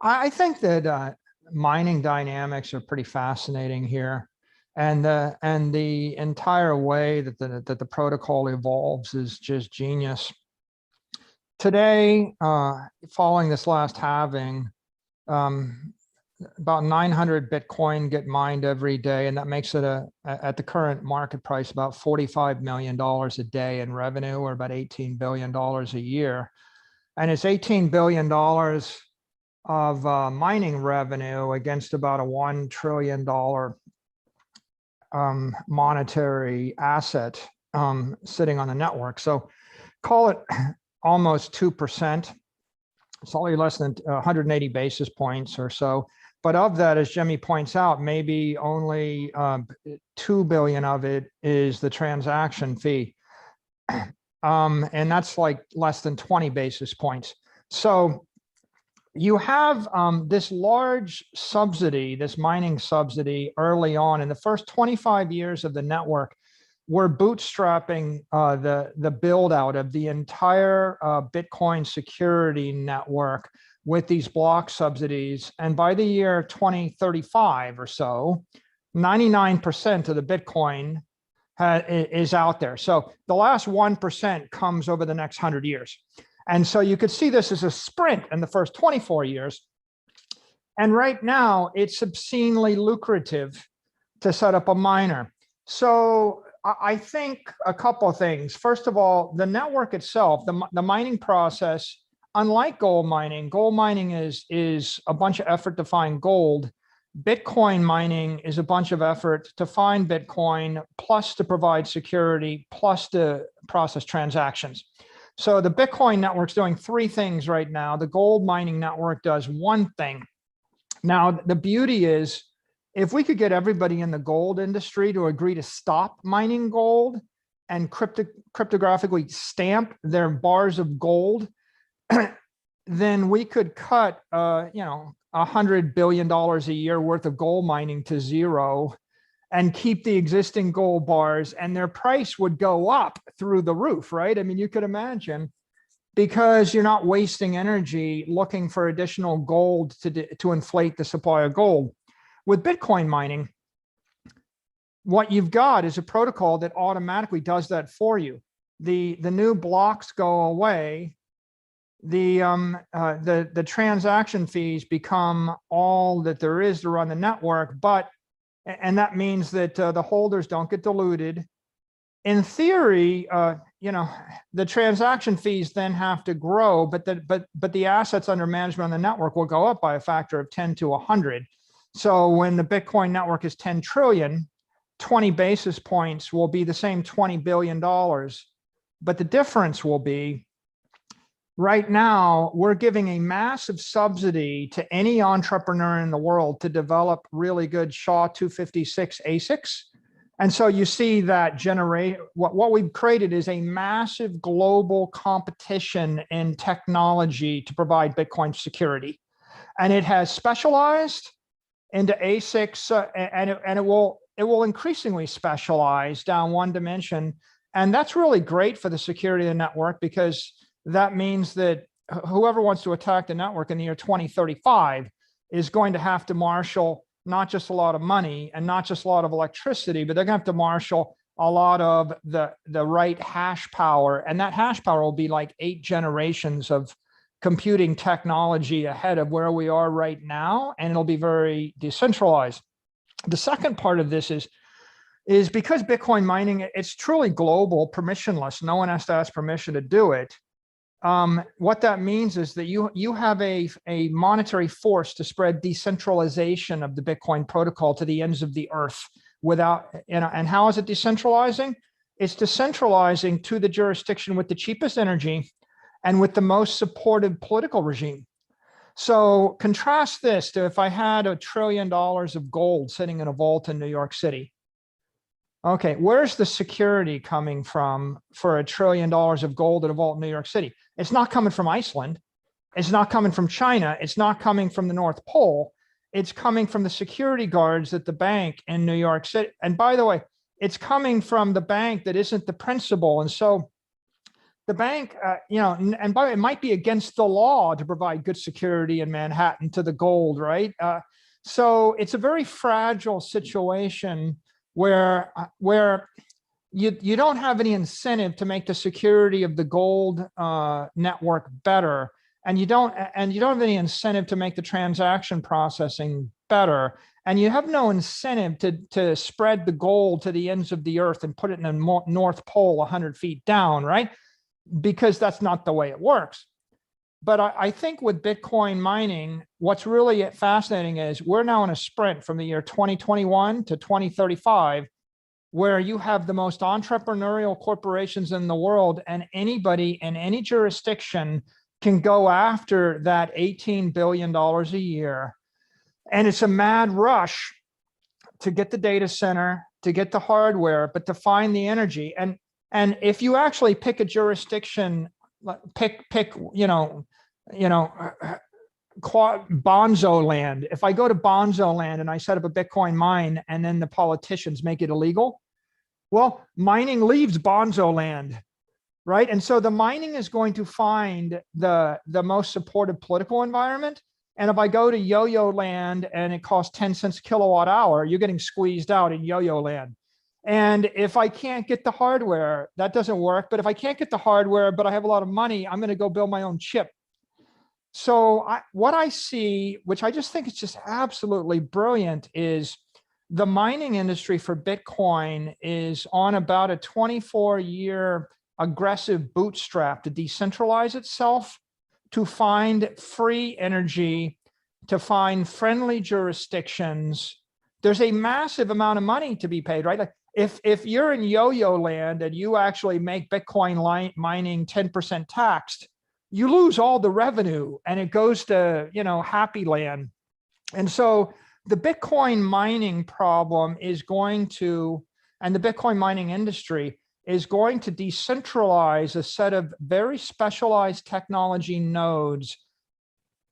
I think that mining dynamics are pretty fascinating here, and the entire way that the protocol evolves is just genius. Today, following this last halving, about 900 Bitcoin get mined every day, and that makes it at the current market price about $45 million a day in revenue, or about $18 billion a year. And it's $18 billion of mining revenue against about a $1 trillion monetary asset sitting on the network. So call it almost 2%. It's only less than 180 basis points or so. But of that, as Jimmy points out, maybe only 2 billion of it is the transaction fee. And that's like less than 20 basis points. So you have this large subsidy, this mining subsidy early on. In the first 25 years of the network, we're bootstrapping the build out of the entire Bitcoin security network with these block subsidies. And by the year 2035 or so, 99% of the Bitcoin is out there. So the last 1% comes over the next 100 years. And so you could see this as a sprint in the first 24 years. And right now, it's obscenely lucrative to set up a miner. So I think a couple of things. First of all, the network itself, the mining process, unlike gold mining is a bunch of effort to find gold. Bitcoin mining is a bunch of effort to find Bitcoin, plus to provide security, plus to process transactions. So the Bitcoin network's doing three things right now. The gold mining network does one thing. Now, the beauty is, if we could get everybody in the gold industry to agree to stop mining gold and cryptographically stamp their bars of gold, then we could cut, $100 billion a year worth of gold mining to zero and keep the existing gold bars, and their price would go up through the roof, right? I mean, you could imagine, because you're not wasting energy looking for additional gold to inflate the supply of gold. With Bitcoin mining, what you've got is a protocol that automatically does that for you. The new blocks go away. The transaction fees become all that there is to run the network, and that means that the holders don't get diluted. In theory, the transaction fees then have to grow, but the assets under management on the network will go up by a factor of 10 to 100. So when the Bitcoin network is 10 trillion, 20 basis points will be the same $20 billion. But the difference will be, right now, we're giving a massive subsidy to any entrepreneur in the world to develop really good SHA-256 ASICs. And so you see that what we've created is a massive global competition in technology to provide Bitcoin security. And it has specialized into ASICs, and it will increasingly specialize down one dimension. And that's really great for the security of the network, because that means that whoever wants to attack the network in the year 2035 is going to have to marshal not just a lot of money and not just a lot of electricity, but they're going to have to marshal a lot of the right hash power. And that hash power will be like 8 generations of computing technology ahead of where we are right now, and it'll be very decentralized. The second part of this is because Bitcoin mining, it's truly global, permissionless. No one has to ask permission to do it. What that means is that you have a monetary force to spread decentralization of the Bitcoin protocol to the ends of the earth without, and how is it decentralizing? It's decentralizing to the jurisdiction with the cheapest energy and with the most supportive political regime. So contrast this to if I had $1 trillion of gold sitting in a vault in New York City. Okay, where's the security coming from for $1 trillion of gold in a vault in New York City? It's not coming from Iceland. It's not coming from China. It's not coming from the North Pole. It's coming from the security guards at the bank in New York City. And by the way, it's coming from the bank that isn't the principal. And so the bank, and by the way, it might be against the law to provide good security in Manhattan to the gold, right? So it's a very fragile situation where you don't have any incentive to make the security of the gold network better, and you don't have any incentive to make the transaction processing better, and you have no incentive to spread the gold to the ends of the earth and put it in the North Pole 100 feet down, right? Because that's not the way it works. But I think with Bitcoin mining, what's really fascinating is we're now in a sprint from the year 2021 to 2035, where you have the most entrepreneurial corporations in the world, and anybody in any jurisdiction can go after that $18 billion a year. And it's a mad rush to get the data center, to get the hardware, but to find the energy. And if you actually pick a jurisdiction, pick Bonzo land. If I go to Bonzo land and I set up a Bitcoin mine and then the politicians make it illegal, well, mining leaves Bonzo land, right? And so the mining is going to find the most supportive political environment. And if I go to yo-yo land and it costs 10 cents a kilowatt hour, you're getting squeezed out in yo-yo land. And if I can't get the hardware, that doesn't work. But if I can't get the hardware, but I have a lot of money, I'm going to go build my own chip. So what I see, which I just think is just absolutely brilliant, is the mining industry for Bitcoin is on about a 24-year aggressive bootstrap to decentralize itself, to find free energy, to find friendly jurisdictions. There's a massive amount of money to be paid, right? Like if you're in yo-yo land and you actually make Bitcoin mining 10% taxed, you lose all the revenue and it goes to, happy land. And so the Bitcoin mining problem is going to, and the Bitcoin mining industry is going to decentralize a set of very specialized technology nodes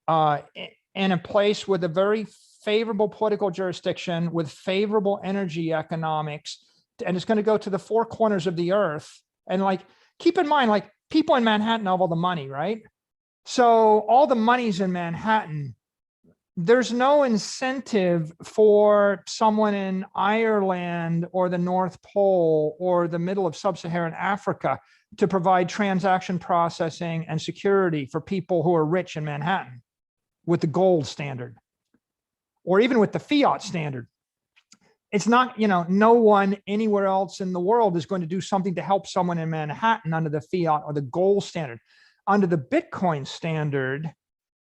in a place with a very favorable political jurisdiction, with favorable energy economics, and it's going to go to the four corners of the earth. And keep in mind, people in Manhattan have all the money, right? So all the money's in Manhattan. There's no incentive for someone in Ireland or the North Pole or the middle of sub-Saharan Africa to provide transaction processing and security for people who are rich in Manhattan with the gold standard, or even with the fiat standard. It's not, no one anywhere else in the world is going to do something to help someone in Manhattan under the fiat or the gold standard. Under the Bitcoin standard,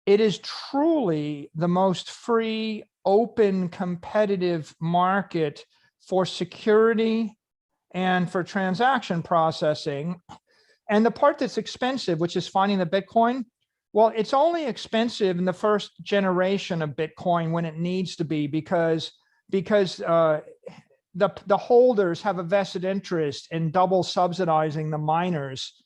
it is truly the most free, open, competitive market for security and for transaction processing. And the part that's expensive, which is finding the Bitcoin, well, it's only expensive in the first generation of Bitcoin when it needs to be, because the holders have a vested interest in double subsidizing the miners